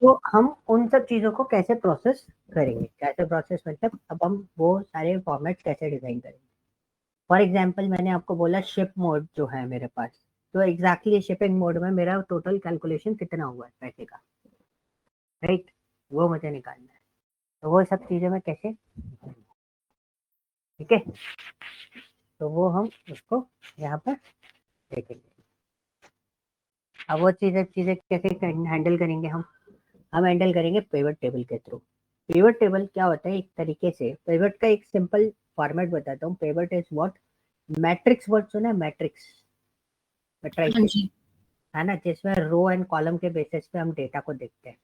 तो हम उन सब चीज़ों को कैसे प्रोसेस करेंगे, कैसे प्रोसेस मतलब अब हम वो सारे फॉर्मेट कैसे डिज़ाइन करेंगे। फॉर एग्जांपल मैंने आपको बोला शिप मोड जो है मेरे पास, तो एग्जैक्टली शिपिंग मोड में मेरा टोटल कैलकुलेशन कितना हुआ है पैसे का, राइट, वो मुझे निकालना है। तो वो सब चीज़ें मैं कैसे, ठीक है, तो वो हम उसको यहाँ पर देखेंगे। अब वो चीज़ें कैसे हैंडल करेंगे हम हैंडल करेंगे पिवट टेबल के थ्रू। पिवट टेबल क्या होता है, एक तरीके से पिवट का एक सिंपल फॉर्मेट बताता हूँ। Pivot is what, matrix word सुना है, मैट्रिक्स, मैट्रिसेस, है ना, जिसमें रो एंड कॉलम के बेसिस पे हम डेटा को देखते हैं।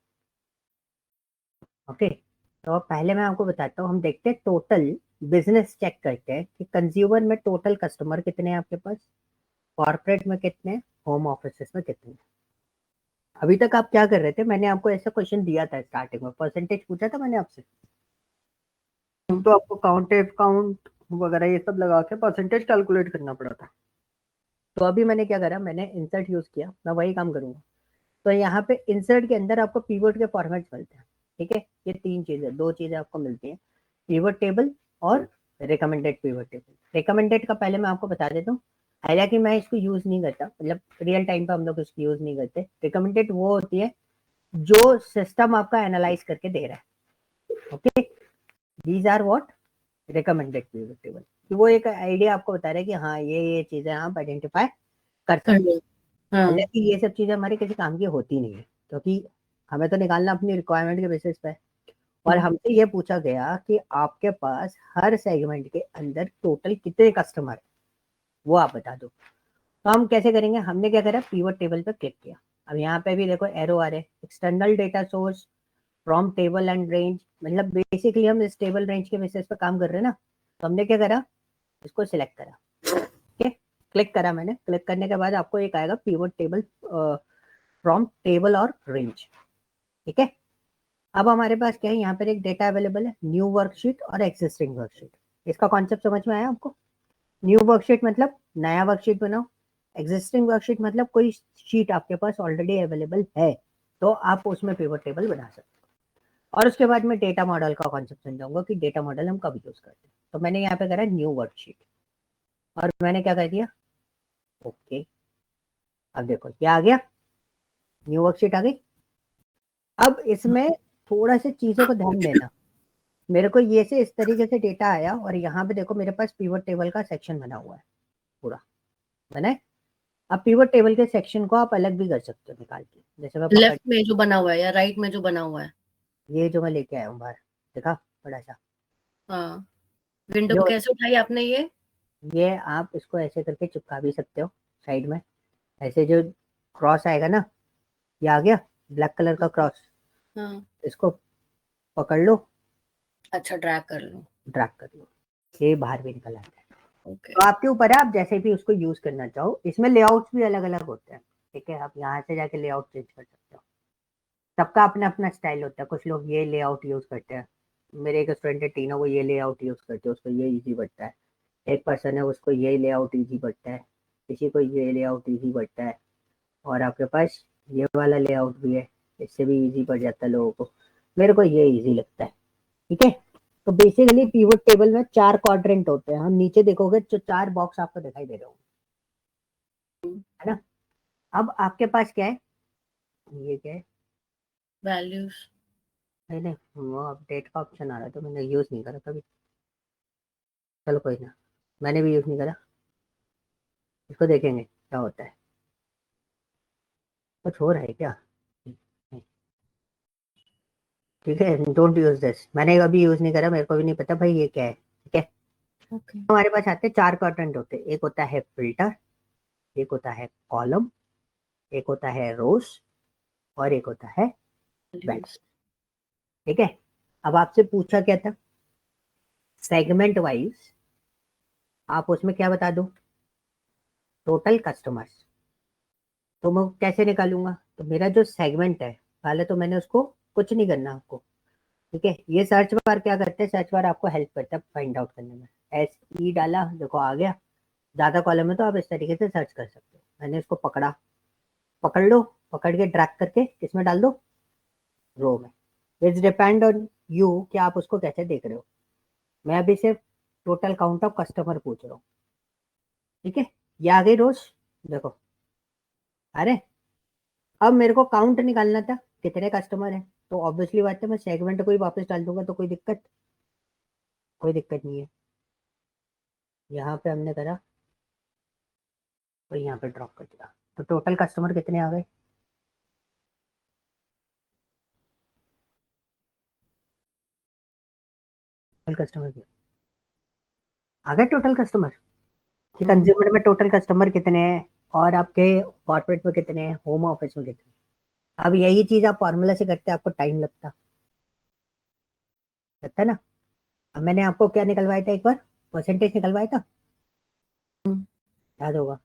ओके, तो पहले मैं आपको बताता हूँ, हम देखते हैं टोटल बिजनेस, चेक करते हैं कि कंज्यूमर में टोटल कस्टमर कितने हैं आपके पास, कॉर्पोरेट में कितने, होम ऑफिस में कितने। अभी तक आप क्या कर रहे थे, मैंने आपको ऐसा क्वेश्चन दिया था स्टार्टिंग में, परसेंटेज पूछा था मैंने आपसे, तो आपको काउंट वगैरह ये सब लगा के परसेंटेज कैलकुलेट करना पड़ा था। तो अभी मैंने क्या करा, मैंने इंसर्ट यूज किया, मैं वही काम करूंगा। तो यहाँ पे इंसर्ट के अंदर आपको पीवट के फॉर्मेट मिलते हैं, ठीक है, ये तीन चीजें, दो चीजें आपको मिलती हैं, पीवट टेबल और रिकमेंडेड पीवट टेबल। रिकमेंडेड का पहले मैं आपको बता देता हूँ, हालांकि मैं इसको यूज नहीं करता, मतलब रियल टाइम पे हम लोग इसको यूज नहीं करते। रिकमेंडेड वो होती है जो सिस्टम आपका एनालाइज करके दे रहा है। Okay, these are what, recommended pivot table, कि वो एक आइडिया आपको बता रहा है कि हाँ ये चीजें आप आइडेंटिफाई कर सकते हैं। हालांकि ये सब चीजें हमारे किसी काम की होती नहीं है, क्योंकि हमें तो निकालना अपनी रिक्वायरमेंट के बेसिस पे, और हमसे ये पूछा गया कि आपके पास हर सेगमेंट के अंदर टोटल कितने कस्टमर है, वो आप बता दो। तो हम कैसे करेंगे, हमने क्या करा, पीवट टेबल पे क्लिक किया। अब यहाँ पे भी देखो एरो आ रहे, external data source from table and range, मतलब बेसिकली हम इस टेबल रेंज के बेसिस पे काम कर रहे हैं ना। तो हमने क्या करा, इसको सिलेक्ट करा, ठीक है, क्लिक करा मैंने। क्लिक करने के बाद आपको एक आएगा पीवट टेबल फ्रॉम टेबल और रेंज, ठीक है। अब हमारे पास क्या है, यहाँ पर एक डेटा अवेलेबल है, न्यू वर्कशीट और एक्सिस्टिंग वर्कशीट। इसका कॉन्सेप्ट समझ में आया आपको। न्यू वर्कशीट मतलब नया वर्कशीट बनाओ, एग्जिस्टिंग वर्कशीट मतलब कोई शीट आपके पास ऑलरेडी अवेलेबल है, तो आप उसमें पिवट टेबल बना सकते हो। और उसके बाद मैं डेटा मॉडल का कॉन्सेप्ट समझाऊंगा कि डेटा मॉडल हम कब यूज करते हैं। तो मैंने यहाँ पे करा न्यू वर्कशीट, और मैंने क्या कर दिया, ओके। अब देखो क्या आ गया, न्यू वर्कशीट आ गई। अब इसमें थोड़ा सी चीजों को ध्यान देना, मेरे को ये से इस तरीके से डेटा आया, और यहाँ पे देखो मेरे पास पिवट टेबल का सेक्शन बना हुआ है, पूरा बना है। अब पिवट टेबल के सेक्शन को आप अलग भी कर सकते हो निकाल के, जैसे मैं पकड़, लेफ्ट में जो बना हुआ है या राइट में जो बना हुआ है, ये जो मैं लेके आया हूँ बाहर, देखा बड़ा सा, हाँ, विंडो जो पे कैसे उठाई आपने ये आप इसको ऐसे करके चिपका भी सकते हो साइड में, ऐसे जो क्रॉस आएगा ना, ये आ गया ब्लैक कलर का क्रॉस, हाँ, इसको पकड़ लो, अच्छा, ड्रैग कर लो, ड्रैग कर लो, ये बाहर भी निकल आता है। ओके, तो आपके ऊपर है, आप जैसे भी उसको यूज करना चाहो। इसमें लेआउट्स भी अलग अलग होते हैं, ठीक है, आप यहाँ से जाके लेआउट चेंज कर सकते हो। सबका अपना अपना स्टाइल होता है, कुछ लोग ये लेआउट यूज करते हैं, मेरे एक स्टूडेंट है टीना, वो ये लेआउट यूज करते हैं, उसको ये इजी पड़ता है। एक पर्सन है, उसको ये लेआउट इजी पड़ता है, किसी को ये लेआउट इजी पड़ता है, और आपके पास ये वाला लेआउट भी है, इससे भी इजी पड़ जाता है लोगों को, मेरे को ये इजी लगता है, ठीक है। तो बेसिकली पीवट टेबल में 4 क्वाड्रेंट होते हैं, हम नीचे देखोगे तो 4 बॉक्स आपको दिखाई दे रहे होंगे, है ना। अब आपके पास क्या है, ये क्या है, वैल्यूज, नहीं नहीं, वो अपडेट का ऑप्शन आ रहा है, तो मैंने यूज नहीं करा कभी, चलो कोई ना, मैंने भी यूज नहीं करा, इसको देखेंगे क्या होता है, कुछ हो रहा है क्या, ठीक है, डोंट यूज दिस, मैंने अभी यूज नहीं करा, मेरे को भी नहीं पता भाई ये क्या है, ठीक है। ओके, हमारे पास आते हैं 4 क्वाड्रेंट होते हैं, एक होता है फिल्टर, एक होता है कॉलम, एक होता है रोज, और एक होता है वैल्यू, वैल्यूज, ठीक है। अब आपसे पूछा क्या था, सेगमेंट वाइज आप उसमें क्या बता दो, टोटल कस्टमर्स। तो मैं कैसे निकालूंगा, तो मेरा जो सेगमेंट है, पहले तो मैंने उसको कुछ नहीं करना आपको, ठीक है। ये सर्च बार क्या करते हैं, सर्च बार आपको हेल्प करता है फाइंड आउट करने में। एस ई डाला, देखो आ गया, ज्यादा कॉलम है तो आप इस तरीके से सर्च कर सकते हो। मैंने इसको पकड़ा, पकड़ लो, पकड़ के ड्रैग करके किसमें डाल दो, रो में। इट्स डिपेंड ऑन यू कि आप उसको कैसे देख रहे हो। मैं अभी सिर्फ टोटल काउंट ऑफ कस्टमर पूछ रहा हूँ, ठीक है। ये आ गई रोज, देखो। अरे अब मेरे को काउंट निकालना था कितने कस्टमर है, तो ऑब्वियसली बात है मैं सेगमेंट को ही वापस डाल दूंगा, तो कोई दिक्कत नहीं है। यहाँ पे हमने करा और यहाँ पे ड्रॉप कर दिया, तो टोटल कस्टमर कितने आ गए? कस्टमर आ गए टोटल कस्टमर कि कंज्यूमर में टोटल कस्टमर कितने हैं और आपके कॉर्पोरेट में कितने हैं, होम ऑफिस में कितने हैं। अब यही चीज आप फॉर्मूला से करते आपको टाइम लगता है ना। अब मैंने आपको क्या निकलवाया था, एक बार परसेंटेज निकलवाया था, याद होगा।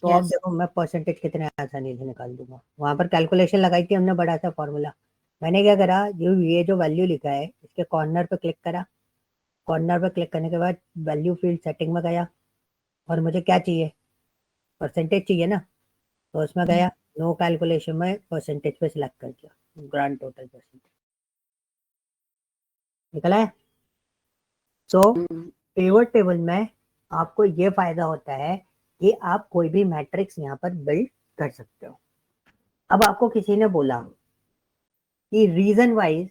तो अब यस देखो मैं परसेंटेज कितने आसानी से निकाल दूंगा। वहां पर कैलकुलेशन लगाई थी हमने, बड़ा सा फॉर्मूला। मैंने क्या करा, ये जो वैल्यू लिखा है इसके कॉर्नर पे क्लिक करा। कॉर्नर पे क्लिक करने के बाद वैल्यू फील्ड सेटिंग में गया और मुझे क्या चाहिए, परसेंटेज चाहिए ना। तो उसमें गया, नो कैलकुलेशन में परसेंटेज पे सिलेक्ट कर दिया, ग्रांड टोटल परसेंटेज निकला है। तो पिवट टेबल में आपको ये फायदा होता है कि आप कोई भी मैट्रिक्स यहाँ पर बिल्ड कर सकते हो। अब आपको किसी ने बोला कि रीजन वाइज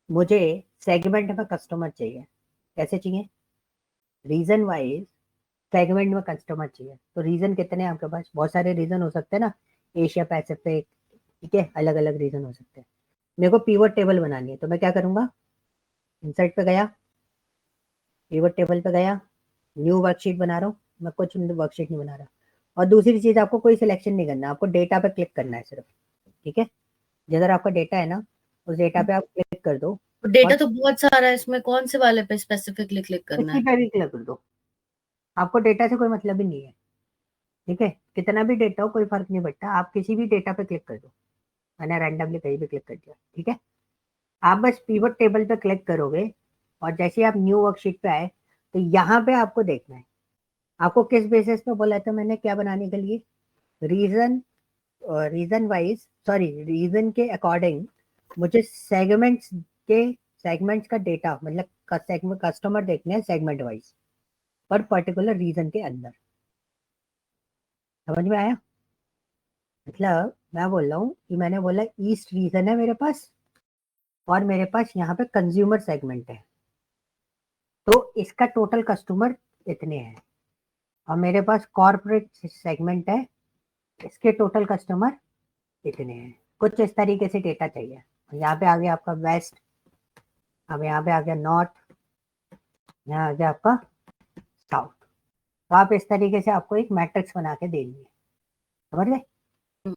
मुझे सेगमेंट में कस्टमर चाहिए, कैसे चाहिए, रीजन वाइज सेगमेंट में कस्टमर चाहिए। तो रीजन कितने हैं आपके पास, बहुत सारे रीजन हो सकते हैं ना, एशिया पैसिफिक, ठीक है, अलग अलग रीजन हो सकते हैं। मेरे को पिवट टेबल बनानी है, तो मैं क्या करूंगा, इंसर्ट पे गया, पिवट टेबल पे गया, न्यू वर्कशीट बना रहा हूँ। मैं कुछ वर्कशीट नहीं बना रहा। और दूसरी चीज, आपको कोई सिलेक्शन नहीं करना, आपको डेटा पे क्लिक करना है सिर्फ, ठीक है। जिधर आपका डेटा है ना, उस डेटा पे आप क्लिक कर दो और डेटा तो बहुत सारा है, इसमें कौन से वाले पे स्पेसिफिकली क्लिक करना किसी है? पे भी क्लिक कर दो, आपको डेटा से कोई मतलब ही नहीं है, ठीक है। कितना भी डेटा हो कोई फर्क नहीं पड़ता, आप किसी भी डेटा पे क्लिक कर दो। मैंने रैंडमली कहीं भी क्लिक कर दिया, ठीक है। आप बस पिवट टेबल पे क्लिक करोगे और जैसे ही आप न्यू वर्कशीट पे आए, तो यहाँ पे आपको देखना है आपको किस बेसिस पे बोला था मैंने क्या बनाने के लिए, region, region wise, sorry region के अकॉर्डिंग मुझे सेगमेंट्स का डेटा, मतलब कस्टमर देखने हैं सेगमेंट वाइज पर पर्टिकुलर रीजन के अंदर। समझ में आया? मतलब मैं बोल रहा हूँ कि मैंने बोला ईस्ट रीजन है मेरे पास और मेरे पास यहाँ पे कंज्यूमर सेगमेंट है, तो इसका टोटल कस्टमर इतने हैं। और मेरे पास कॉर्पोरेट सेगमेंट है, इसके टोटल कस्टमर इतने हैं। कुछ इस तरीके से डेटा चाहिए। यहाँ पे आ गया आपका वेस्ट, अब यहाँ पे आ गया नॉर्थ, यहाँ आ गया आपका साउथ। तो आप इस तरीके से आपको एक मैट्रिक्स बना के देनी है, समझ गए।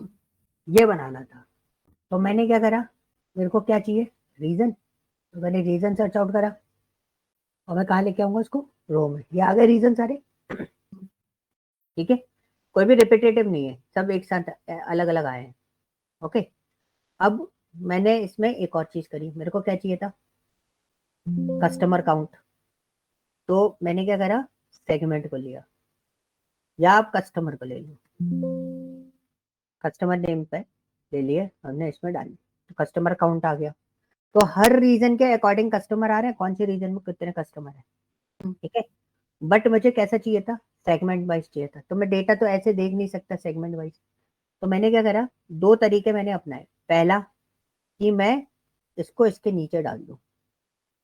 ये बनाना था, तो मैंने क्या करा, मेरे को क्या चाहिए, रीजन, तो मैंने रीजन सर्च आउट करा और मैं कहाँ लेके आऊंगा उसको, रो में। ये आ गए रीजन सारे, ठीक है। कोई भी रिपीटेटिव नहीं है, सब एक साथ अलग अलग आए हैं, ओके। अब मैंने इसमें एक और चीज करी, मेरे को क्या चाहिए था, कस्टमर काउंट। तो मैंने क्या करा, सेगमेंट को लिया, या आप कस्टमर को ले लो, कस्टमर नेम पे ले लिए हमने, इसमें डाली तो कस्टमर काउंट आ गया। तो हर रीजन के अकॉर्डिंग कस्टमर आ रहे हैं, कौन से रीजन में कितने कस्टमर है, ठीक है। बट मुझे कैसा चाहिए था, सेगमेंट वाइज चाहिए था, तो मैं डेटा तो ऐसे देख नहीं सकता सेगमेंट वाइज। तो मैंने क्या करा, दो तरीके मैंने अपनाए। पहला कि मैं इसको इसके नीचे डाल दूं,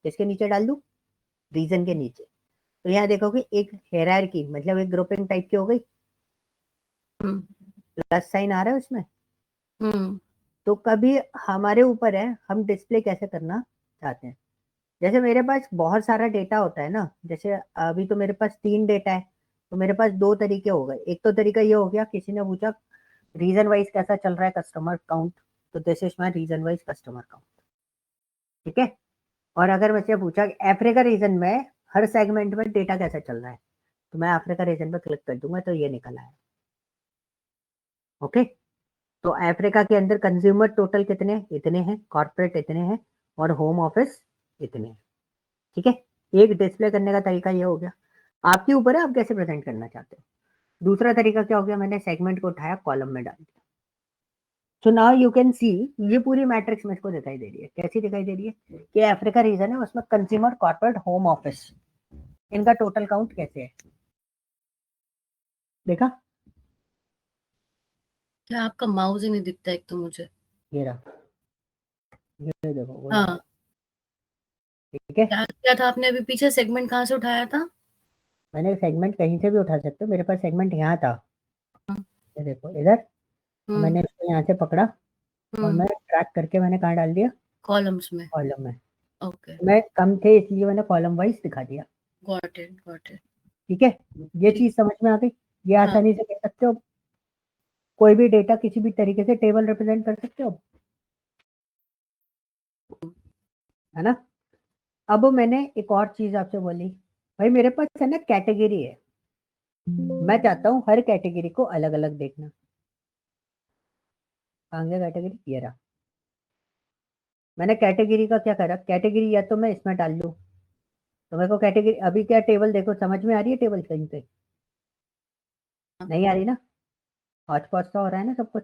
इसके नीचे डाल दूं, रीजन के नीचे। तो यहाँ देखोगे एक हेरारकी, मतलब एक ग्रुपिंग टाइप की हो गई, प्लस साइन आ रहा है उसमें। तो कभी हमारे ऊपर है हम डिस्प्ले कैसे करना चाहते हैं। जैसे मेरे पास बहुत सारा डेटा होता है ना, जैसे अभी तो मेरे पास 3 डेटा है, तो मेरे पास 2 तरीके हो गए। एक तो तरीका ये हो गया, किसी ने पूछा रीजन वाइज कैसा चल रहा है कस्टमर काउंट, तो this is my region wise customer count, ठीक है। और अगर मुझसे पूछा कि अफ्रीका रीजन में हर सेगमेंट में डेटा कैसा चल रहा है, तो मैं अफ्रीका रीजन पे क्लिक कर दूंगा, तो ये निकल आया, ओके। तो अफ्रीका के अंदर कंज्यूमर टोटल कितने हैं, इतने हैं, कॉर्पोरेट इतने हैं और होम ऑफिस इतने हैं, ठीक है। एक डिस्प्ले करने का तरीका ये हो गया, आपके ऊपर है आप कैसे प्रेजेंट करना चाहते हो। दूसरा तरीका क्या हो गया, मैंने सेगमेंट को उठाया कॉलम में डाल दिया, so now you can see ये पूरी मैट्रिक्स मेरे को दिखाई दे रही है। कैसी दिखाई दे रही है कि अफ्रीका रीजन है, उसमें कंज्यूमर, कॉर्पोरेट, होम ऑफिस, इनका टोटल काउंट कैसे है। देखा? क्या आपका माउस ही नहीं दिखता एक तो मुझे। ये रहा, ये देखो वो हाँ, ठीक है। क्या क्या था आपने अभी पीछे सेगमेंट कहाँ से उठाया था? मैंने सेगमेंट कहीं से भी उठा सकते हो, मेरे पास सेगमेंट यहाँ था। ये देखो इधर, मैंने इसको यहाँ से पकड़ा और मैं ट्रैक करके मैंने कहाँ डाल दिया, कॉलम्स में। कॉलम में। ओके, मैं कम थे इसलिए मैंने कॉलम वाइज दिखा दिया। Got it, got it. ठीक है, ये चीज समझ में आ गई। ये हाँ, आसानी से कर सकते हो, कोई भी डेटा किसी भी तरीके से टेबल रिप्रेजेंट कर सकते हो, है ना। अब मैंने एक और चीज आपसे बोली, भाई मेरे पास है ना कैटेगरी है, मैं चाहता हूँ हर कैटेगरी को अलग अलग देखना। कहाँ गया कैटेगरी, ये रहा। मैंने कैटेगरी का क्या करा, कैटेगरी या तो मैं इसमें डाल लूँ, तो मेरे को कैटेगरी अभी क्या टेबल देखो, समझ में आ रही है टेबल कहीं पे नहीं आ रही ना, हॉच पॉच सा हो रहा है ना सब कुछ।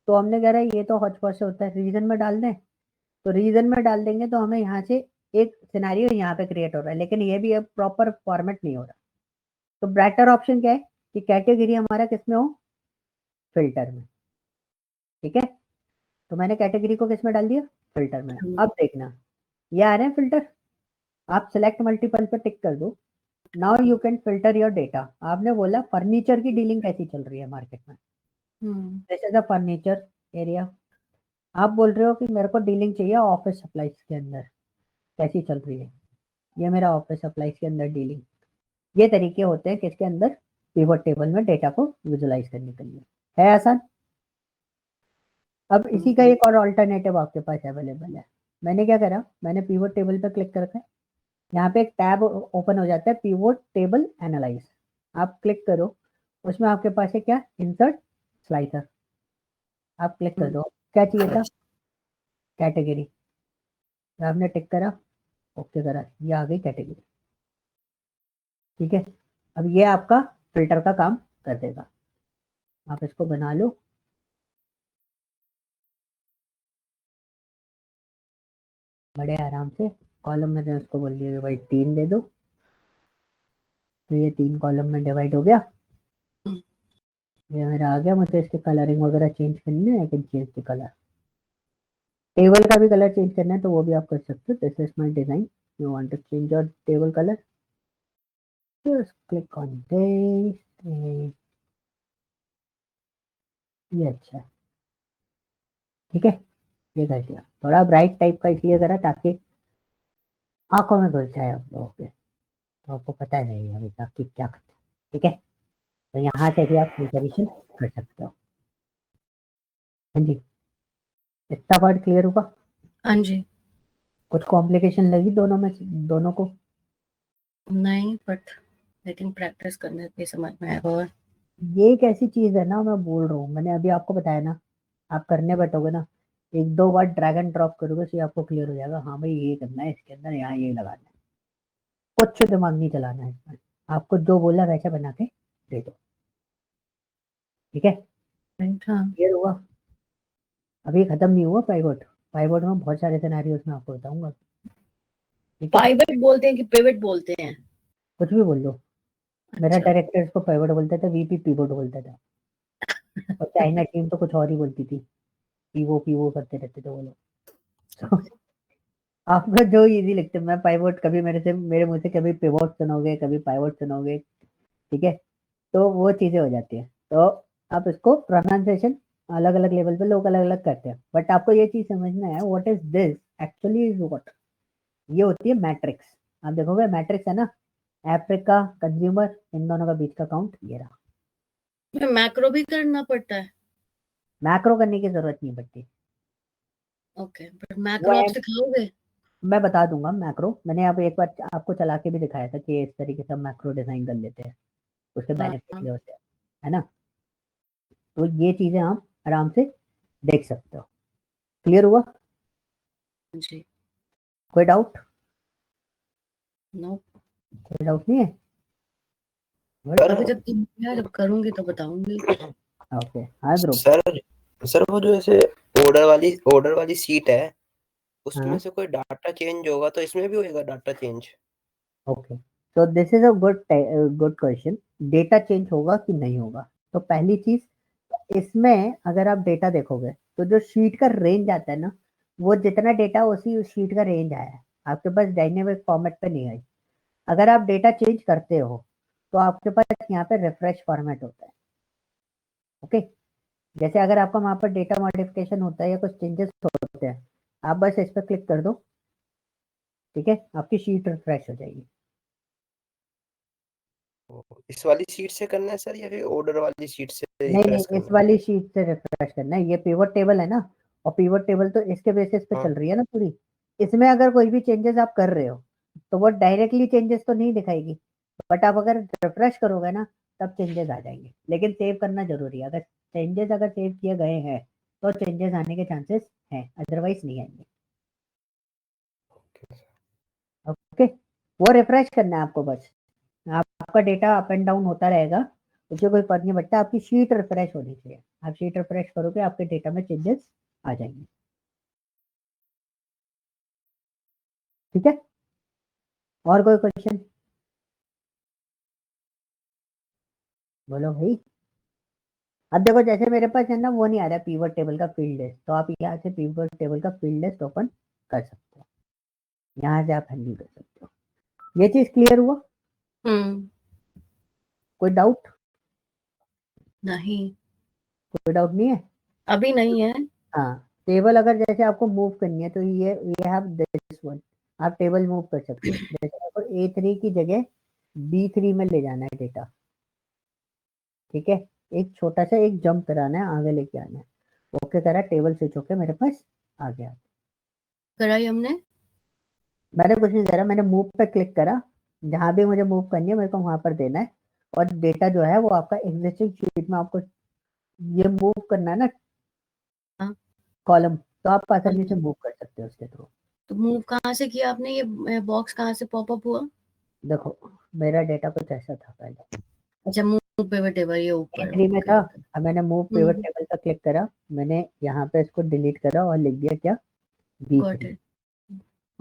तो हमने कह रहा है ये तो हॉच पॉच से होता है, रीजन में डाल दें। तो रीजन में डाल देंगे तो हमें यहाँ से एक सिनेरियो यहाँ पे क्रिएट हो रहा है, लेकिन ये भी अब प्रॉपर फॉर्मेट नहीं हो रहा। तो बेटर ऑप्शन क्या है कि कैटेगरी हमारा किस में हो, फिल्टर में। ठीक है, तो मैंने कैटेगरी को किस में डाल दिया, फिल्टर में। अब देखना ये आ रहे हैं फिल्टर, आप सिलेक्ट मल्टीपल पे टिक कर दो। Now you can filter your data. आपने बोला फर्नीचर की डीलिंग कैसी चल रही है मार्केट में, this is a furniture area. आप बोल रहे हो कि मेरे को डीलिंग चाहिए ऑफिस सप्लाईज के अंदर, कैसी चल रही है, ये मेरा ऑफिस सप्लाईज के अंदर डीलिंग। ये तरीके होते हैं किसके अंदर, पिवट टेबल में डेटा को विजुलाइज करने के लिए। है आसान। अब इसी का एक और अल्टरनेटिव आपके पास अवेलेबल है। मैंने क्या करा, मैंने पिवट टेबल पर क्लिक करके यहाँ पे एक टैब ओपन हो जाता है, पिवट टेबल एनालाइज। आप क्लिक करो, उसमें आपके पास है क्या, इंसर्ट स्लाइसर। आप क्लिक कर दो, क्या चाहिए था, कैटेगरी। आपने टिक करा, ओके करा, ये आ गई कैटेगरी। ठीक है, अब ये आपका फिल्टर का काम कर देगा। आप इसको बना लो, बड़े आराम से। कॉलम में मैं उसको बोल दिया भाई 3 दे दो, तो ये 3 कॉलम में डिवाइड हो गया। ये मेरा आ गया, मुझे इसके कलरिंग वगैरह चेंज करनी है, I can change the colour. Table का भी कलर चेंज करना है तो वो भी आप कर सकते हो। This is my design, you want to change your table colour, just click on this. ये अच्छा है, ठीक है। ये कर दिया, थोड़ा ब्राइट टाइप का इसलिए करा ताकि आंखों में घुस जाए आप लोगों के, तो आपको पता नहीं अभी तक कि क्या करते हैं। ठीक है, तो यहाँ से भी आप फिल्टरेशन कर सकते हो। हाँ जी, इतना पार्ट क्लियर होगा। हाँ जी। कुछ कॉम्प्लिकेशन लगी दोनों में, दोनों को? नहीं, बट लेकिन प्रैक्टिस करने पे समझ में आएगा। और ये एक ऐसी चीज है ना, मैं बोल रहा हूँ, मैंने अभी आपको बताया ना, आप करने बैठोगे ना, एक दो बार ड्रैग एंड ड्रॉप करोगे तो ये आपको क्लियर हो जाएगा। हाँ भाई ये करना है, इसके अंदर यहाँ ये लगाना है, कुछ दिमाग नहीं चलाना है इसमें। आपको जो बोला वैसा बना के दे दो। ठीक है, हाँ, क्लियर हुआ। अभी खत्म नहीं हुआ पाइवट, पाइवट में बहुत सारे सिनेरियोस में आपको बताऊंगा। ठीक है, पाइवट बोलते हैं कि पिवट बोलते हैं? कुछ भी बोल लो। मेरा अच्छा। डायरेक्टर इसको पाइवट बोलता था, वीपी पीवट बोलता था, और चाइना टीम तो कुछ और ही बोलती थी, पीवो पीवो करते रहते थे वो लोग। तो आपको जो इजी लगता है, मैं पाइवट, कभी मेरे मुंह से कभी पिवोट सुनोगे, कभी पाइवट सुनोगे। ठीक है, तो वो चीजें हो जाती है। तो आप इसको प्रोनाउंसिएशन अलग अलग लेवल पे लोग अलग अलग करते हैं, बट आपको ये चीज समझना है, what is this actually is what. ये होती है मैट्रिक्स। आप देखोगे मैट्रिक्स है ना, अफ्रीका, कंज्यूमर, इन दोनों का बीच का काउंट ये रहा। मैक्रो भी करना पड़ता है? मैक्रो करने की जरूरत नहीं पड़ती। ओके, बट वो मैक्रो आप है, सिखाओगे? मैं बता दूंगा मैक्रो। मैंने अब एक बार आपको चला के भी दिखाया था कि इस तरीके से मैक्रो डिजाइन कर लेते हैं, उसके हाँ, बेनिफिट हाँ ये होते हैं, है ना। तो ये चीजें आप आराम से देख सकते हो। क्लियर हुआ? जी। कोई डाउट? नो, कोई डाउट नहीं है? अभी जब जब करूंगी तो बताऊंगी। ओके, हाँ ध्रुव। सर सर वो जो ऐसे ऑर्डर वाली सीट है उसमें हाँ से कोई डाटा चेंज होगा तो इसमें भी होएगा डाटा चेंज? ओके, तो this is a good question. Data change होगा कि नहीं होगा? तो पहली चीज, इसमें अगर आप डेटा देखोगे तो जो शीट का रेंज आता है ना, वो जितना डेटा उसी उस शीट का रेंज आया है, आपके पास डायनेमिक फॉर्मेट पे नहीं आई। अगर आप डेटा चेंज करते हो तो आपके पास यहाँ पे रिफ्रेश फॉर्मेट होता है। ओके, जैसे अगर आपका वहां पर डेटा मॉडिफिकेशन होता है या कुछ चेंजेस होते हैं, आप बस इस पर क्लिक कर दो, ठीक है, आपकी शीट रिफ्रेश हो जाएगी। इस वाली सीट से करना है सर या फिर ऑर्डर वाली सीट से नहीं रिफ्रेश नहीं, इस करना है? वाली शीट से रिफ्रेश करना है। ये पिवट टेबल है ना, और पिवट टेबल तो इसके बेसिस पे हाँ चल रही है ना पूरी। इसमें अगर कोई भी चेंजेस आप कर रहे हो तो वो डायरेक्टली चेंजेस तो नहीं दिखाएगी, बट आप अगर रिफ्रेश करोगे ना तब चेंजेस आ जाएंगे। लेकिन सेव करना जरूरी है, अगर चेंजेस अगर सेव किए गए हैं तो चेंजेस आने के चांसेस हैं, अदरवाइज नहीं आएंगे। ओके, वो रिफ्रेश करना है आपको बस। आपका डेटा अप एंड डाउन होता रहेगा, उससे कोई फर्क नहीं पड़ता, आपकी शीट रिफ्रेश होनी चाहिए। आप शीट रिफ्रेश करोगे आपके डेटा में चेंजेस आ जाएंगे। ठीक है, और कोई क्वेश्चन? बोलो भाई। अब देखो, जैसे मेरे पास है ना, वो नहीं आ रहा पीवट टेबल का फील्ड लिस्ट, तो आप यहाँ से पीवट टेबल का फील्ड लिस्ट ओपन कर सकते हो, यहाँ से आप हैंडल कर सकते हो। ये चीज क्लियर हुआ? हम्म। कोई डाउट? नहीं, कोई डाउट नहीं है? अभी नहीं है। हाँ, टेबल अगर जैसे आपको मूव करनी है तो ये हैव दिस वन, आप टेबल मूव कर सकते हो। जैसे आपको A3 की जगह B3 में ले जाना है डेटा, ठीक है, एक छोटा सा एक जंप कराना है, आगे लेके आना है। ओके करा, टेबल स्विच होके मेरे पास आ गया। कराई हमने। मैंने कुछ नहीं करा, मैंने मूव पे क्लिक करा, जहां भी मुझे मूव करनी है मेरे को वहां पर देना है, और डेटा जो है वो आपका एग्जिस्टिंग शीट में आपको ये मूव करना है ना हाँ कॉलम, तो आप हाँ आसानी से जी। मूव कर सकते हो उसके थ्रू। तो मूव कहाँ से किया आपने? ये बॉक्स कहाँ से पॉपअप हुआ? देखो, मेरा डेटा कुछ ऐसा था पहले, अच्छा, मूव पिवट टेबल ये ऊपर। A3 में था। Okay okay. अब मैंने मूव पिवट टेबल पर क्लिक करा, मैंने यहाँ पे इसको डिलीट करा और लिख दिया क्या, गॉट B3, इट।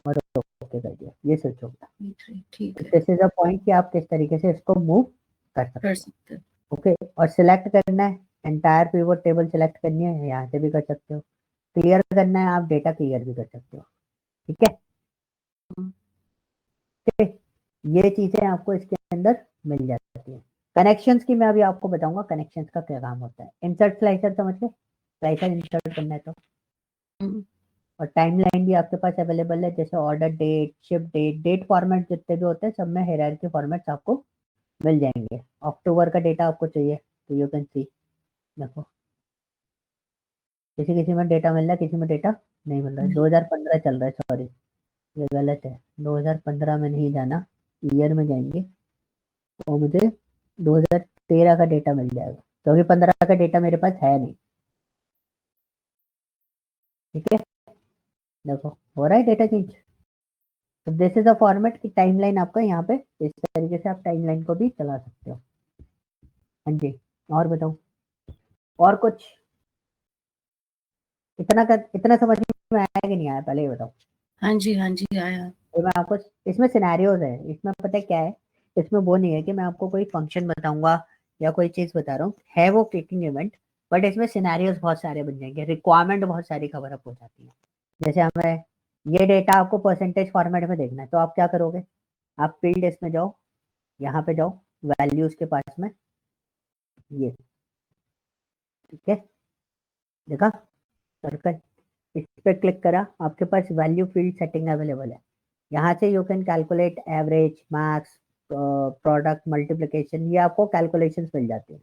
और ओके कर दिया, ये स्विच हो गया। ठीक है, दिस इज अ पॉइंट कि आप किस तरीके से इसको मूव कर कर सकते हो। सकते हैं। ओके, और सिलेक्ट करना है, एंटायर पिवट टेबल सिलेक्ट करनी है, यहाँ से भी कर सकते हो। क्लियर करना है, आप डेटा क्लियर भी कर सकते हो। ठीक है, हम्म, ठीक है? ये चीजें आपको इसके अंदर मिल जाती है। कनेक्शंस की मैं अभी आपको बताऊंगा, कनेक्शंस का क्या काम होता है। इंसर्ट स्लाइसर समझ गए, स्लाइसर इंसर्ट करना है तो। हम्म, और टाइमलाइन भी आपके पास अवेलेबल है, जैसे order date, ship date, date format जितने भी होते हैं सब में हायरार्की फॉर्मेट्स आपको मिल जाएंगे। अक्टूबर का डेटा आपको चाहिए तो यू कैन सी, देखो, किसी किसी में डेटा मिल रहा है, किसी में डेटा नहीं मिल रहा है। 2015 चल रहा है, सॉरी ये गलत है, 2015 में नहीं जाना, ईयर में जाएंगे तो मुझे 2013 का डेटा मिल जाएगा, क्योंकि 15 का डेटा मेरे पास है नहीं। ठीक है, देखो हो रहा है डेटा चेंज। तो दिस इज अ फॉर्मेट की टाइमलाइन आपका यहाँ पे, इस तरीके से आप टाइमलाइन को भी चला सकते हो। हाँ जी, और बताओ, और कुछ? इतना समझ में आया कि नहीं आया, पहले ये बताओ। हाँ जी हाँ जी, आया। तो मैं आपको, इसमें सिनेरियोज है, इसमें पता है क्या है, इसमें वो नहीं है कि मैं आपको कोई फंक्शन बताऊंगा या कोई चीज बता रहा हूँ, है वो क्लिकिंग इवेंट, बट इसमें सिनेरियोज बहुत सारे बन जाएंगे, रिक्वायरमेंट बहुत सारी कवर अप हो जाती है। जैसे हमें ये डेटा आपको परसेंटेज फॉर्मेट में देखना है, तो आप क्या करोगे, आप फील्ड इसमें जाओ, यहाँ पे जाओ, वैल्यूज के पास में, ये, ठीक है, देखा सर्कल, इस पे क्लिक करा, आपके पास वैल्यू फील्ड सेटिंग अवेलेबल है। यहाँ से you can calculate average, marks, product multiplication, ये आपको कैलकुलेशंस मिल जाती है।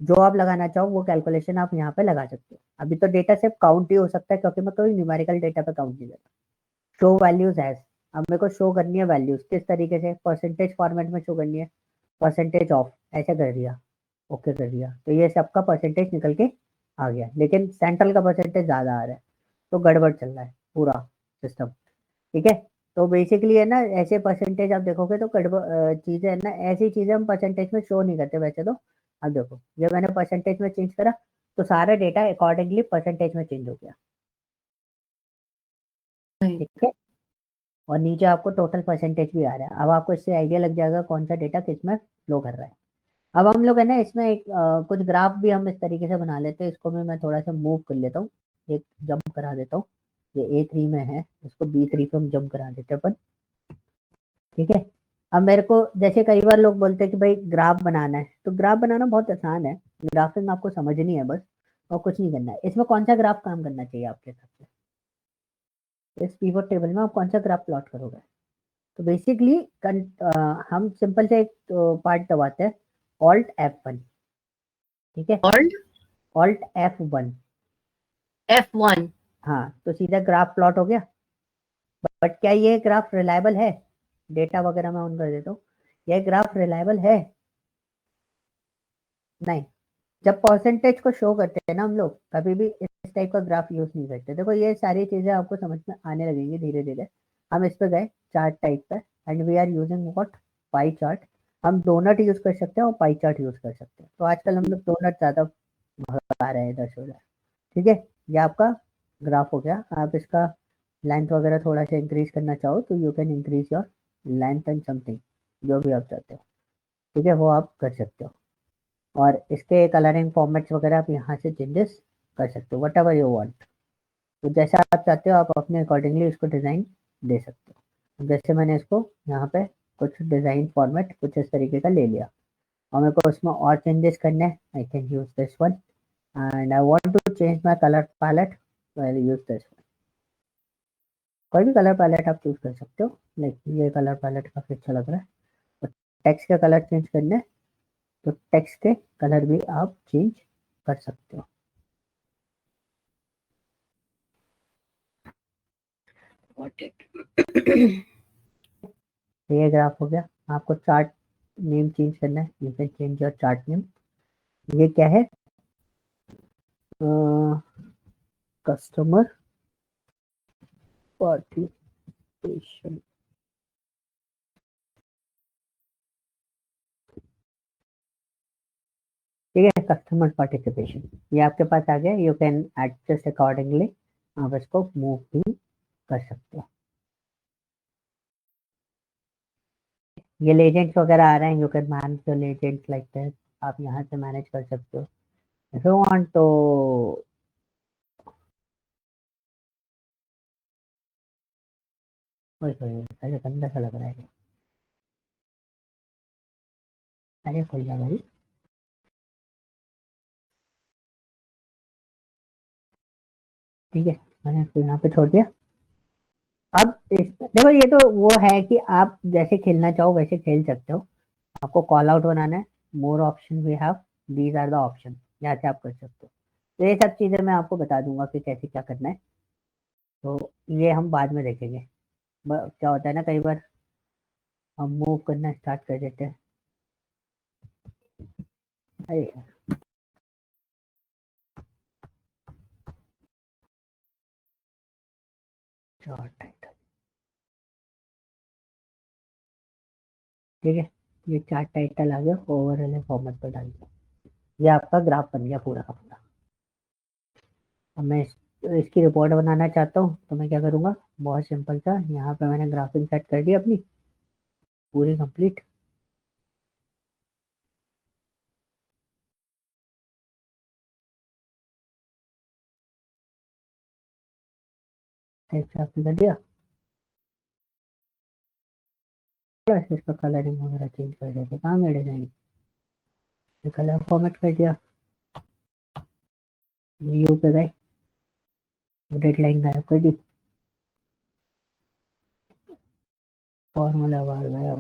जो आप लगाना चाहो वो कैलकुलेशन आप यहाँ पे लगा सकते हो। अभी तो डेटा सिर्फ काउंट ही हो सकता है, क्योंकि मैं कोई न्यूमेरिकल डेटा पे काउंट नहीं करता। शो वैल्यूज एज, अब मेरे को शो करनी है वैल्यूज किस तरीके से, परसेंटेज फॉर्मेट में शो करनी है, परसेंटेज ऑफ ऐसे कर दिया, ओके कर दिया, तो ये सबका परसेंटेज निकल के आ गया, लेकिन सेंट्रल का परसेंटेज ज्यादा आ रहा है, तो गड़बड़ चल रहा है पूरा सिस्टम। ठीक है, तो बेसिकली है ना, ऐसे परसेंटेज आप देखोगे तो गड़बड़ चीजें है ना, ऐसी चीजें हम परसेंटेज में शो नहीं करते वैसे तो। अब देखो, जब मैंने परसेंटेज में चेंज करा तो सारा डेटा अकॉर्डिंगली परसेंटेज में चेंज हो गया, ठीक है। और नीचे आपको टोटल परसेंटेज भी आ रहा है। अब आपको इससे आइडिया लग जाएगा कौन सा डेटा किस में फ्लो कर रहा है। अब हम लोग है ना इसमें एक कुछ ग्राफ भी हम इस तरीके से बना लेते हैं। इसको भी मैं थोड़ा सा मूव कर लेता हूँ, एक जंप करा देता हूँ। ये A3 में है, इसको B3 पे हम जंप करा देते हैं अपन, ठीक है। अब मेरे को जैसे कई बार लोग बोलते हैं कि भाई ग्राफ बनाना है, तो ग्राफ बनाना बहुत आसान है, ग्राफिंग आपको समझनी है बस, और कुछ नहीं करना है। इसमें कौन सा ग्राफ काम करना चाहिए आपके हिसाब से? इस पिवट टेबल में आप कौन सा ग्राफ प्लॉट करोगे? तो बेसिकली हम सिंपल से एक पार्ट दबाते हैं, ऑल्ट F1, ठीक है। ऑल्ट F1, F1 हाँ, तो सीधा ग्राफ प्लॉट हो गया। बट क्या ये ग्राफ रिलायबल है? डेटा वगैरह मैं ऑन कर देता हूँ, यह ग्राफ रिलायबल है? नहीं। जब परसेंटेज को शो करते हैं ना हम लोग, कभी भी इस टाइप का ग्राफ यूज नहीं करते। देखो ये सारी चीजें आपको समझ में आने लगेंगी धीरे धीरे। हम इस पे गए चार्ट टाइप पे, and we are using what, pie chart. हम डोनट यूज कर सकते हैं और पाई चार्ट यूज कर सकते हैं। तो आजकल हम लोग डोनट ज्यादा भगा रहे हैं इधर से उधर, ठीक है। ये आपका ग्राफ हो गया। आप इसका लेंथ वगैरह थोड़ा सा इंक्रीज करना चाहो तो you can increase your length and something, जो भी आप चाहते हो, ठीक है, वो आप कर सकते हो। और इसके कलरिंग फॉर्मेट्स वगैरह आप यहाँ से चेंजेस कर सकते हो, वट एवर यू वांट। तो जैसा आप चाहते हो आप अपने अकॉर्डिंगली इसको डिज़ाइन दे सकते हो। जैसे मैंने इसको यहाँ पे कुछ डिज़ाइन फॉर्मेट कुछ इस तरीके का ले लिया, और मेरे को उसमें और चेंजेस करने हैं, I can use this one, and I want to change my colour palette, I will use this one. कोई भी कलर पैलेट आप चूज कर सकते हो, लाइक ये कलर पैलेट काफ़ी अच्छा लग रहा है। और टेक्स्ट का कलर चेंज करना है तो टेक्स्ट के कलर भी आप चेंज कर सकते हो। तो ये ग्राफ हो गया। आपको चार्ट नेम चेंज करना है, you can change your chart name. ये क्या है? कस्टमर पार्टिसिपेशन, ठीक है, कस्टमर पार्टिसिपेशन। ये आपके पास आ गया, यू कैन एडजस्ट अकॉर्डिंगली, आप इसको मूव भी कर सकते हो। ये लेजेंड्स वगैरह आ रहे हैं, you can manage your legends like that, आप यहाँ से मैनेज कर सकते हो इफ यू वांट। तो अरे गंदा सा लग रहा है, अरे खुल जा भाई, ठीक है, मैंने इसको यहाँ पे छोड़ दिया। अब देखो ये तो वो है कि आप जैसे खेलना चाहो वैसे खेल सकते हो। आपको कॉल आउट बनाना है, more option we have, these are the option, यहाँ से आप कर सकते हो। तो ये सब चीज़ें मैं आपको बता दूंगा कि कैसे क्या करना है, तो ये हम बाद में देखेंगे। क्या होता है ना, कई बार हम मूव करना स्टार्ट कर देते हैं। अरे चार्ट, ठीक है, ये चार्ट टाइटल आ गया, ओवरऑल फॉर्मेट पर डाल दिया। ये आपका ग्राफ बन गया पूरा का पूरा। अब मैं इसकी रिपोर्ट बनाना चाहता हूँ तो मैं क्या करूँगा, बहुत सिंपल सा, यहाँ पे मैंने ग्राफिंग सेट कर दी अपनी पूरी कंप्लीट। टाइप से कर दिया, प्लस इसका कलरिंग वगैरह चेंज कर देते, कहाँ मेरे डिजाइन, कलर फॉर्मेट कर दिया, व्यू पे गए, डेडलाइन गायब कर दी, फॉर्मूला बाहर गया।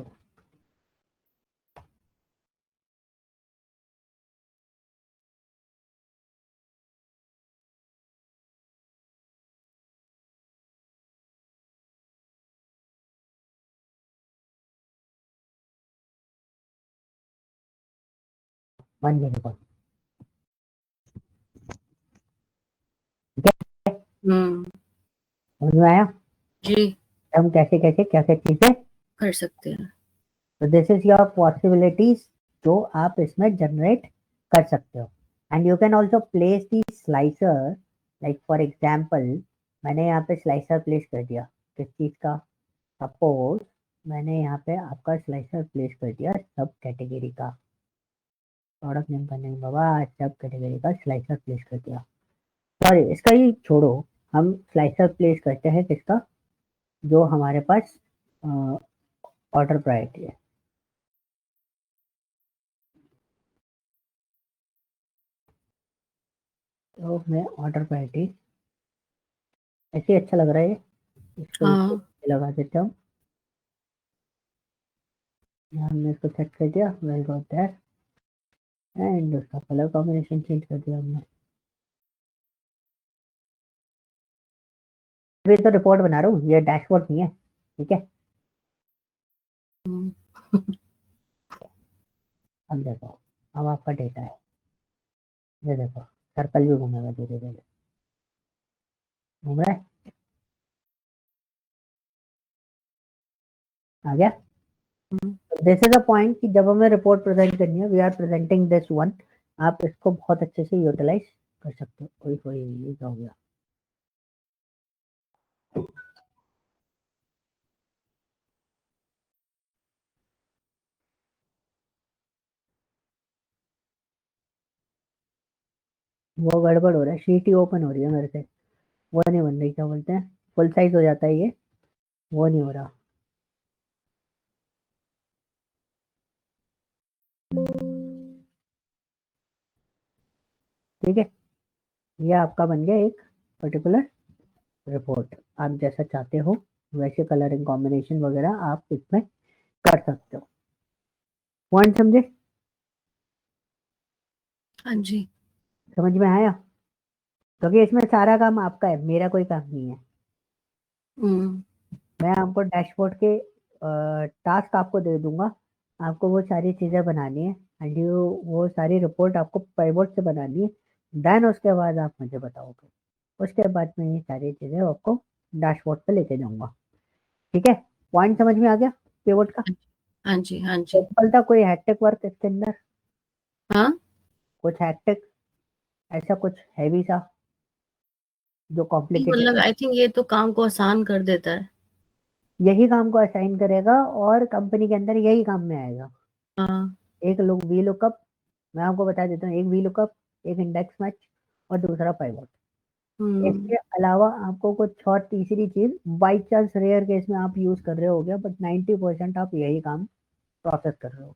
बन गया रिकॉर्ड, ठीक है, हम्म, समझ में आया जी, हम कैसे कैसे क्या क्या चीजें। कर सकते हैं। तो दिस इज योर पॉसिबिलिटीज जो आप इसमें जनरेट कर सकते हो। And you can also place the slicer, like for example मैंने यहाँ पे स्लाइसर प्लेस कर दिया किस चीज़ का, सपोज मैंने यहाँ पे आपका स्लाइसर प्लेस कर दिया सब कैटेगरी का, प्रोडक्ट नेम का नहीं बाबा, सब कैटेगरी का स्लाइसर प्लेस कर दिया। सॉरी इसका ही छोड़ो, हम स्लाइसर प्लेस करते हैं किसका, जो हमारे पास ऑर्डर प्रायोरिटी है। तो मैं ऑर्डर प्रायोरिटी ऐसे अच्छा लग रहा है, इसको हाँ लगा देता हूँ। हमने इसको सेट कर दिया, वेल गॉट दैट, एंड उसका कलर कॉम्बिनेशन चेंज कर दिया हमने। अभी तो रिपोर्ट बना रहा हूँ, ये डैशबोर्ड नहीं है, ठीक है। अब देखो, अब आपका डेटा है, ये देखो सर्कल भी घूमेगा धीरे धीरे, घूम रहा है, आ गया। दिस इज अ पॉइंट कि जब हमें रिपोर्ट प्रेजेंट करनी है, we are presenting this one, आप इसको बहुत अच्छे से यूटिलाइज कर सकते हो। कोई कोई ये क्या हो गया, वो गड़बड़ हो रहा है, शीट ही ओपन हो रही है मेरे से, वो नहीं बन रही, क्या बोलते हैं फुल साइज हो जाता है ये, वो नहीं हो रहा, ठीक है। ये आपका बन गया एक पर्टिकुलर रिपोर्ट, आप जैसा चाहते हो वैसे कलरिंग कॉम्बिनेशन वगैरह आप इसमें कर सकते हो। पॉइंट समझे, हाँ जी। समझ में आया, क्योंकि इसमें सारा काम आपका है, मेरा कोई काम नहीं है। हम्म, मैं आपको डैशबोर्ड के टास्क आपको दे दूंगा, आपको वो सारी चीज़ें बनानी है, एंड यू वो सारी रिपोर्ट आपको पाइवट से बनानी है, देन उसके बाद आप मुझे बताओगे, उसके बाद मैं ये सारी चीज़ें आपको डैशबोर्ड पे लेके जाऊंगा, ठीक है। पॉइंट समझ में आ गया पिवट का, हाँ जी हाँ जी। सिंपल था, कोई हैक्टिक वर्क इसके अंदर, हाँ कुछ हैक्टिक ऐसा कुछ हैवी सा जो नहीं, कॉम्प्लिकेटेड, मतलब आई थिंक ये तो काम को आसान कर देता है। यही काम को असाइन करेगा और कंपनी के अंदर यही काम में आएगा। हाँ। एक लोग वी लुकअप, मैं आपको बता देता हूँ, एक वी लुकअप, एक इंडेक्स मैच और दूसरा पाइवट। हम्म। इसके अलावा आपको कुछ और तीसरी चीज बाई चांस रेयर केस में आप यूज कर रहे हो गया, बट 90% आप यही काम प्रोसेस कर रहे हो,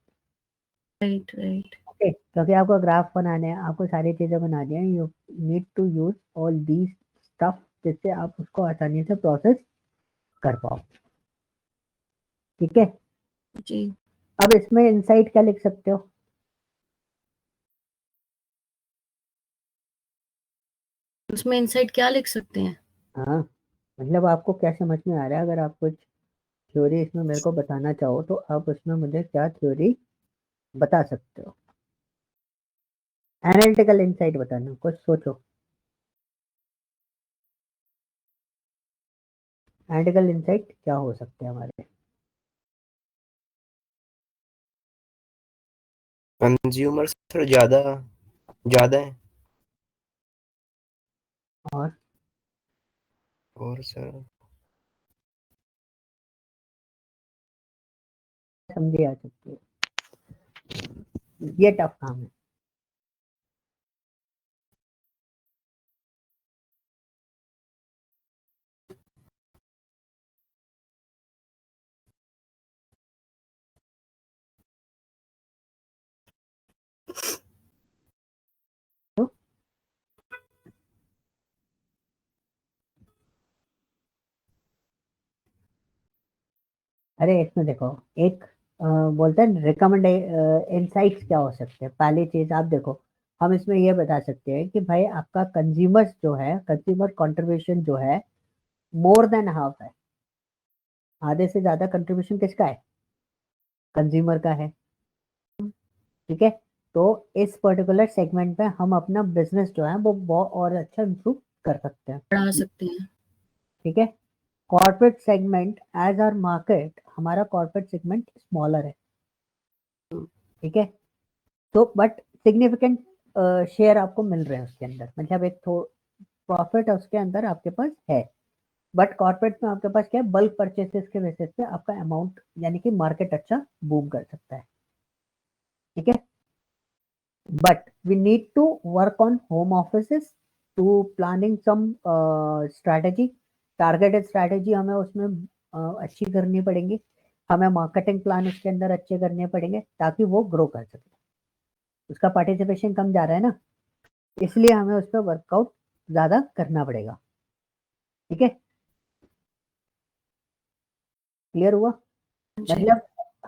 राइट राइट। ओके। क्योंकि आपको ग्राफ बनाने हैं, आपको सारी चीजें बनानी है, you need to use all these stuff, जिससे आप उसको आसानी से प्रोसेस कर पाओ, ठीक है। जी। अब इसमें इनसाइट क्या लिख सकते हो, उसमें इनसाइट क्या लिख सकते हैं? हाँ मतलब आपको क्या समझ में आ रहा है, अगर आप कुछ थ्योरी इसमें मेरे को बताना चाहो तो आप उसमें मुझे क्या थ्योरी बता सकते हो, एनालिटिकल इंसाइट बताना, कुछ सोचो। एनालिटिकल इंसाइट क्या हो सकते हैं हमारे, कंज्यूमर्स थोड़ा ज्यादा ज्यादा है। और और सर समझे आ सकते हो, ये टफ काम है। तो अरे इसमें देखो, एक बोलते हैं रिकमेंड इनसाइट्स क्या हो सकते हैं, पहली चीज आप देखो, हम इसमें ये बता सकते हैं कि भाई आपका कंज्यूमर्स जो है, कंज्यूमर कंट्रीब्यूशन जो है मोर देन हाफ है, आधे से ज्यादा कंट्रीब्यूशन किसका है, कंज्यूमर का है, ठीक है। तो इस पर्टिकुलर सेगमेंट पे हम अपना बिजनेस जो है वो बहुत और अच्छा इंप्रूव कर सकते हैं, बढ़ा सकते हैं। ठीक है। Corporate segment as our market, हमारा कॉर्पोरेट सेगमेंट स्मॉलर है, ठीक है। तो बट सिग्निफिकेंट शेयर आपको मिल रहे हैं उसके अंदर, मतलब एक प्रॉफिट उसके अंदर आपके पास है। बट कॉर्पोरेट में आपके पास क्या है, बल्क परचेसेस के बेसिस पे आपका अमाउंट यानी कि मार्केट अच्छा बूम कर सकता है, ठीक है। But we need to work on home offices to planning some strategy, targeted strategy हमें उसमें अच्छी करनी पड़ेगी, हमें मार्केटिंग प्लान उसके अंदर अच्छे करने पड़ेंगे ताकि वो ग्रो कर सके। उसका पार्टिसिपेशन कम जा रहा है ना, इसलिए हमें उस पर वर्कआउट ज्यादा करना पड़ेगा, ठीक है। क्लियर हुआ? जी मतलब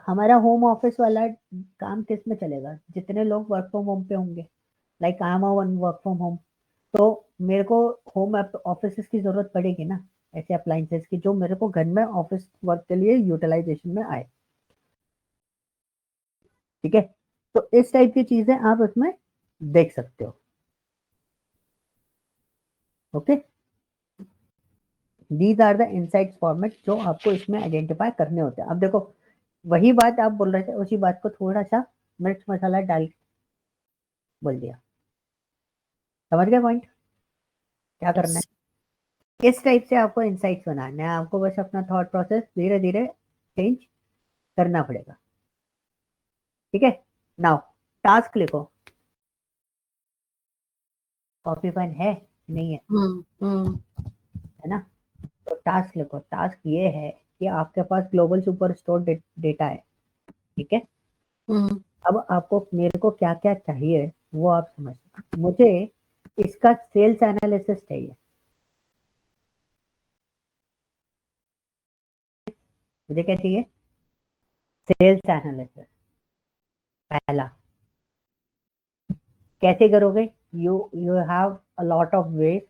हमारा होम ऑफिस वाला काम किस में चलेगा, जितने लोग वर्क फ्रॉम होम पे होंगे, like I am one work from home, तो मेरे को होम ऑफिस की जरूरत पड़ेगी ना, ऐसे अप्लाइंसेस की जो मेरे को घर में ऑफिस वर्क के लिए यूटिलाइजेशन में आए, ठीक है। तो इस टाइप की चीजें आप उसमें देख सकते हो, okay. These are the insights format जो आपको इसमें आइडेंटिफाई करने होते हैं। अब देखो वही बात आप बोल रहे थे, उसी बात को थोड़ा सा मिर्च मसाला डाल के बोल दिया, समझ गए पॉइंट? क्या करना यस है, इस टाइप से आपको इंसाइट्स बनाना है, आपको बस अपना थॉट प्रोसेस धीरे धीरे चेंज करना पड़ेगा, ठीक है। नाउ टास्क लिखो, कॉपी पेन है नहीं है, हम्म है ना? तो टास्क लिखो, टास्क ये है कि आपके पास ग्लोबल सुपर स्टोर डेटा है, ठीक है। हम्म अब आपको मेरे को क्या क्या चाहिए वो आप समझ, मुझे इसका सेल्स एनालिसिस चाहिए, मुझे क्या चाहिए, सेल्स एनालिसिस। पहला कैसे करोगे, you you have a lot of ways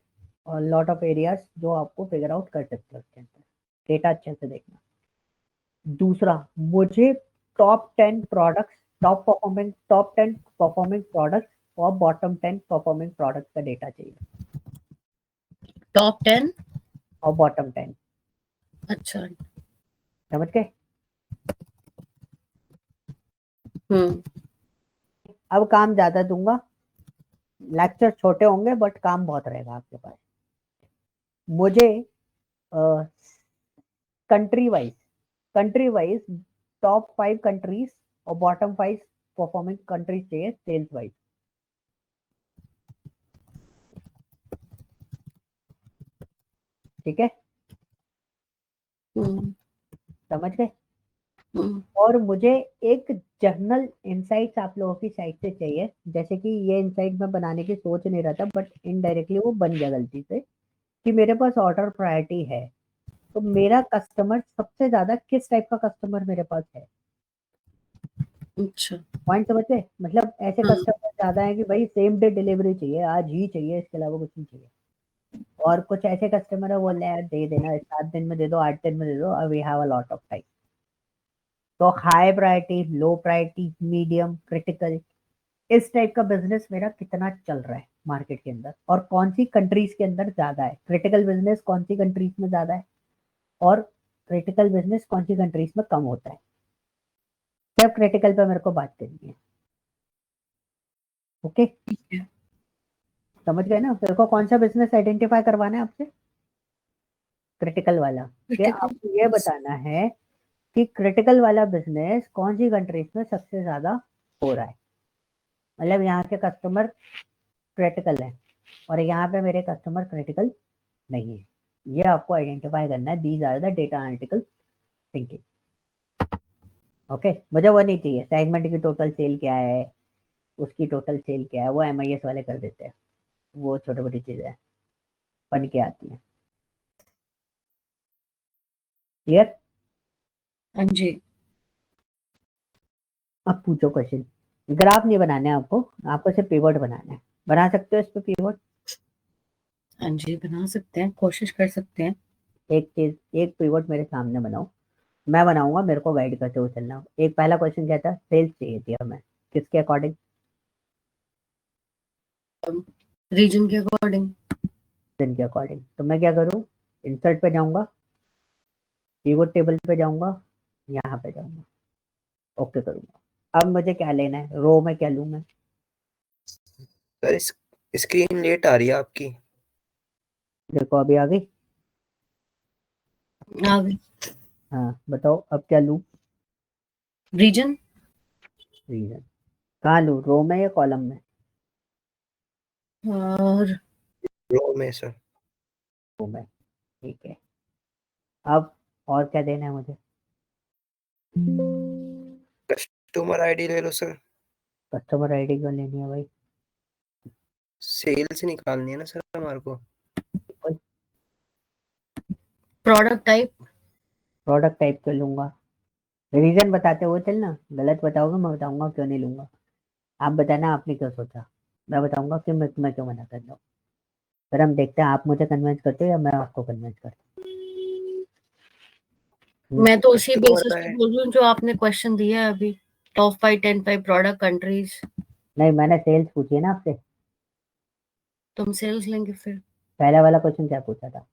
और लॉट ऑफ एरियाज जो आपको फिगर आउट कर सकते हो उसके अंदर, डेटा अच्छे से देखना। दूसरा, मुझे top 10 products, top 10 performing products और बॉटम 10 परफॉर्मिंग प्रोडक्ट्स का डेटा चाहिए, टॉप 10 और बॉटम 10, अच्छा समझ गए? हम्म अब काम ज्यादा दूंगा, लेक्चर छोटे होंगे बट काम बहुत रहेगा आपके पास। मुझे कंट्री वाइज टॉप 5 कंट्रीज और बॉटम 5 परफॉर्मिंग कंट्रीज चाहिए सेल्स वाइज, ठीक है, हम्म समझ गए? हम्म और मुझे एक जर्नल इंसाइट्स आप लोगों की साइड से चाहिए, जैसे कि ये इंसाइट मैं बनाने की सोच नहीं रहा था बट इनडायरेक्टली वो बन गया गलती से, कि मेरे पास ऑर्डर प्रायोरिटी है, तो मेरा कस्टमर सबसे ज्यादा किस टाइप का कस्टमर मेरे पास है, अच्छा पॉइंट समझते हैं? मतलब ऐसे हम्म कस्टमर ज्यादा है कि भाई सेम डे डिलीवरी चाहिए, आज ही चाहिए, इसके अलावा कुछ नहीं चाहिए। और कुछ ऐसे कस्टमर है बोल रहे हैं दे देना, 7 दिन में दे दो, 8 दिन में दे दो, we have a lot of time. तो high priority, low priority, medium, critical, इस टाइप का बिजनेस मेरा कितना चल रहा है मार्केट के अंदर, और कौन सी कंट्रीज के अंदर ज्यादा है, क्रिटिकल बिजनेस कौन सी कंट्रीज में ज्यादा है, और क्रिटिकल बिजनेस कौन सी कंट्रीज में कम होता है। सब क्रिटिकल पे मेरे को बात करनी है, ओके। ठीक है समझ गए ना? मेरे को कौन सा बिजनेस आइडेंटिफाई करवाना है आपसे, क्रिटिकल वाला, कि क्रिटिकल आपको ये बताना है कि क्रिटिकल वाला बिजनेस कौन सी कंट्रीज में सबसे ज्यादा हो रहा है, मतलब यहाँ के कस्टमर क्रिटिकल है और यहाँ पे मेरे कस्टमर क्रिटिकल नहीं है, ये आपको आइडेंटिफाई करना है। These are the data analytical thinking, okay. मुझे वो नहीं चाहिए सेगमेंट की टोटल सेल क्या है, उसकी टोटल सेल क्या है, वो MIS वाले कर देते हैं, वो छोटी छोटी चीजें हैं, बन के आती हैं। क्लियर? हाँ जी अब पूछो क्वेश्चन। ग्राफ नहीं बनाना है आपको, आपको सिर्फ पिवट बनाना है, बना सकते हो इस पे पिवट? हाँ जी बना सकते हैं कोशिश कर सकते हैं एक चीज, एक पिवट मेरे सामने बनाओ, मैं बनाऊंगा, मेरे को गाइड करते हुए चलना। एक पहला क्वेश्चन क्या था, सेल्स चाहिए थी हमें, किसके अकॉर्डिंग? रीजन के अकॉर्डिंग दिन के अकॉर्डिंग। तो मैं क्या करूँ, इंसर्ट पे जाऊंगा, पिवट टेबल पे जाऊंगा, यहाँ पे जाऊंगा, ओके करूंगा। अब मुझे क्या लेना है, रो में क्या लूँ मैं, सर स्क्रीन लेट आ रही है आपकी। देखो अभी आ गई। आ गई। हाँ बताओ अब क्या लूँ। रीजन रीजन कहाँ लूँ, रो में या कॉलम में? और रो में सर। रो में, ठीक है। अब और क्या देना है मुझे? कस्टमर आईडी ले लो सर। कस्टमर आईडी क्यों लेनी है भाई? सेल से निकालनी है ना सर हमारे को। Product type. प्रोडक्ट टाइप क्यों लूंगा? रीजन बताते हुए चलना, गलत बताओगे मैं बताऊंगा क्यों नहीं लूंगा। आप बताना आपने क्यों सोचा, मैं बताऊंगा कि मैं क्यों मना कर रहा हूँ। फिर हम देखते हैं आप मुझे कन्विंस करते हो या मैं आपको कन्विंस करता हूँ। मैं तो उसी कस्टमर बेसिस का पे है। बोल रही हूँ जो आपने क्वेश्चन दिया है अभी। Top 5 10 5 product countries. नहीं मैंने सेल्स पूछी है ना आपसे। तुम सेल्स लेंगे फिर। पहला वाला क्वेश्चन क्या पूछा था?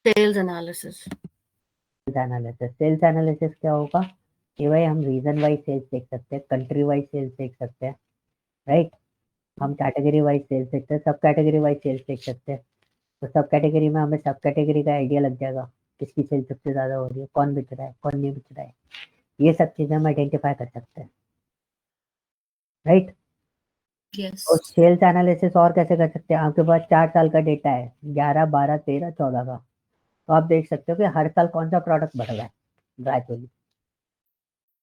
Sales analysis. Sales analysis. Sales analysis क्या होगा कि भाई हम रीजन वाइज सेल्स देख सकते हैं, कंट्री वाइज सेल्स देख सकते हैं, राइट। हम कैटेगरी वाइज सेल्स देखते हैं, सब कैटेगरी वाइज सेल्स देख सकते हैं। तो सब कैटेगरी में हमें सब कैटेगरी का आइडिया लग जाएगा, किसकी सेल सबसे ज्यादा हो रही है, कौन बिक रहा है कौन नहीं बिक रहा है, ये सब चीजें हम आइडेंटिफाई कर सकते हैं, राइट। यस। और सेल्स एनालिसिस और कैसे कर सकते हैं, आपके पास 4 साल का डेटा है, 11 12 13 14 का। तो आप देख सकते हो कि हर साल कौन सा प्रोडक्ट बढ़ रहा है ग्रेजुअली,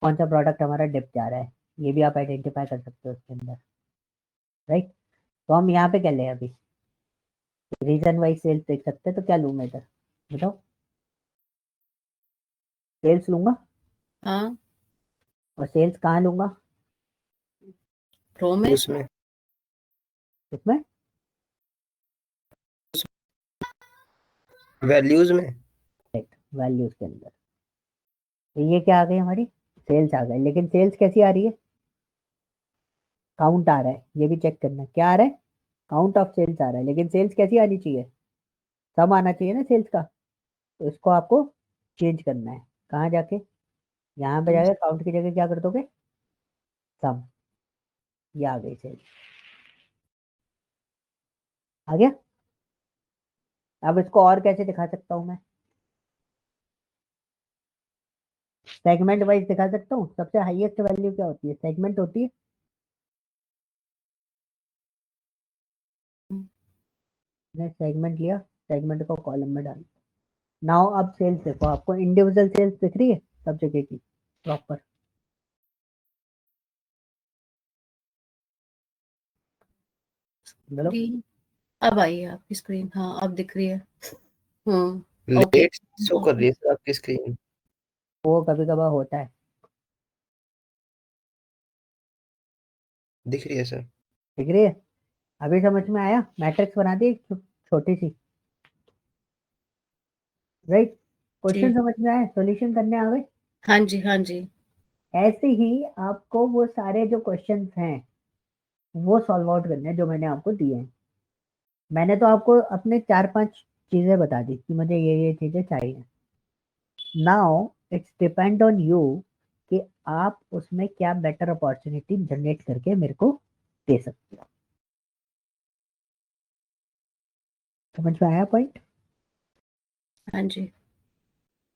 कौन सा प्रोडक्ट हमारा डिप जा रहा है, ये भी आप आइडेंटिफाई कर सकते हो उसके अंदर, राइट। तो हम यहाँ पे क्या लें अभी, रीजन वाइज सेल्स देख सकते हैं। तो क्या लूँ मैं इधर, बताओ। सेल्स लूंगा। हाँ। और सेल्स कहाँ लूंगा? रो में। उसमें इसमें। वैल्यूज में। वैल्यूज के अंदर। तो ये क्या आ गई हमारी, सेल्स आ गई। लेकिन सेल्स कैसी आ रही है? काउंट आ रहा है, ये भी चेक करना है। क्या आ रहा है? काउंट ऑफ सेल्स आ रहा है। लेकिन सेल्स कैसी आनी चाहिए? सम आना चाहिए ना सेल्स का। तो इसको आपको चेंज करना है। कहाँ जाके, यहाँ पे जाके काउंट की जगह क्या कर दोगे, सम। ये आ गई सेल्स, आ गया। अब इसको और कैसे दिखा सकता हूँ मैं, सेगमेंट वाइज दिखा सकता हूँ। सबसे हाईएस्ट वैल्यू क्या होती है, सेगमेंट होती है। मैंने सेगमेंट लिया, सेगमेंट को कॉलम में डाल। नाउ अब सेल्स देखो, आपको इंडिविजुअल सेल्स दिख रही है सब जगह की प्रॉपर। बोलो। स्क्रीन अब आई है आपकी स्क्रीन। हाँ अब दिख रही है। ओके। लेट शो कर रही है सर आपकी स्क्रीन। वो कभी कभार होता है। दिख रही है सर। दिख रही है। अभी समझ में आया, मैट्रिक्स बना दी छोटी सी, राइट। क्वेश्चन जी। समझ में आया, सॉल्यूशन करने आ गए। हाँ जी हाँ जी। ऐसे ही आपको वो सारे जो क्वेश्चंस हैं वो सॉल्व आउट करने हैं जो मैंने आपको दिए हैं। मैंने तो आपको अपने 4 5 चीजें बता दी कि मुझे ये चीजें चाहिए। Now it's depend on you कि आप उसमें क्या बेटर अपॉर्चुनिटी जनरेट करके मेरे को दे सकते हो। समझ में आया पॉइंट? हाँ जी।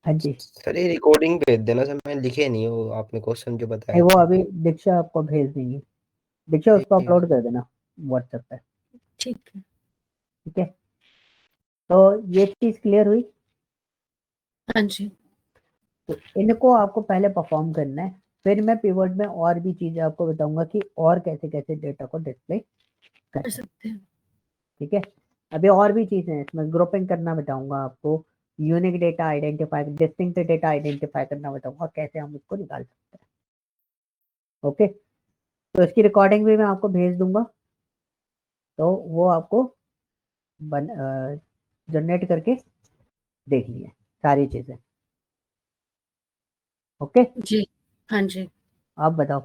हाँ जी। सर ये रिकॉर्डिंग भेज देना सर, मैंने लिखे नहीं वो आपने क्वेश्चन जो नहीं बताए वो थे। अभी दीक्षा आपको भेज देंगी, दीक्षा ठीक उसको है। अपलोड कर देना व्हाट्सएप पे, ठीक है। ठीक है। तो ये चीज क्लियर हुई। हाँ जी। तो इनको आपको पहले परफॉर्म करना है, फिर मैं पिवट में और भी चीजें आपको बताऊंगा कि और कैसे कैसे डेटा को डिस्प्ले कर कर सकते हैं, सकते हैं। ठीक है। अभी और भी चीजें हैं इसमें, ग्रुपिंग करना बताऊंगा आपको, unique data identify, distinct data identify करना बताऊंगा, कैसे हम उसको निकाल सकते हैं। ओके, तो इसकी रिकॉर्डिंग भी मैं आपको भेज दूंगा, तो वो आपको जनरेट करके देख लिए सारी चीजें। ओके, जी। हाँ जी। आप बताओ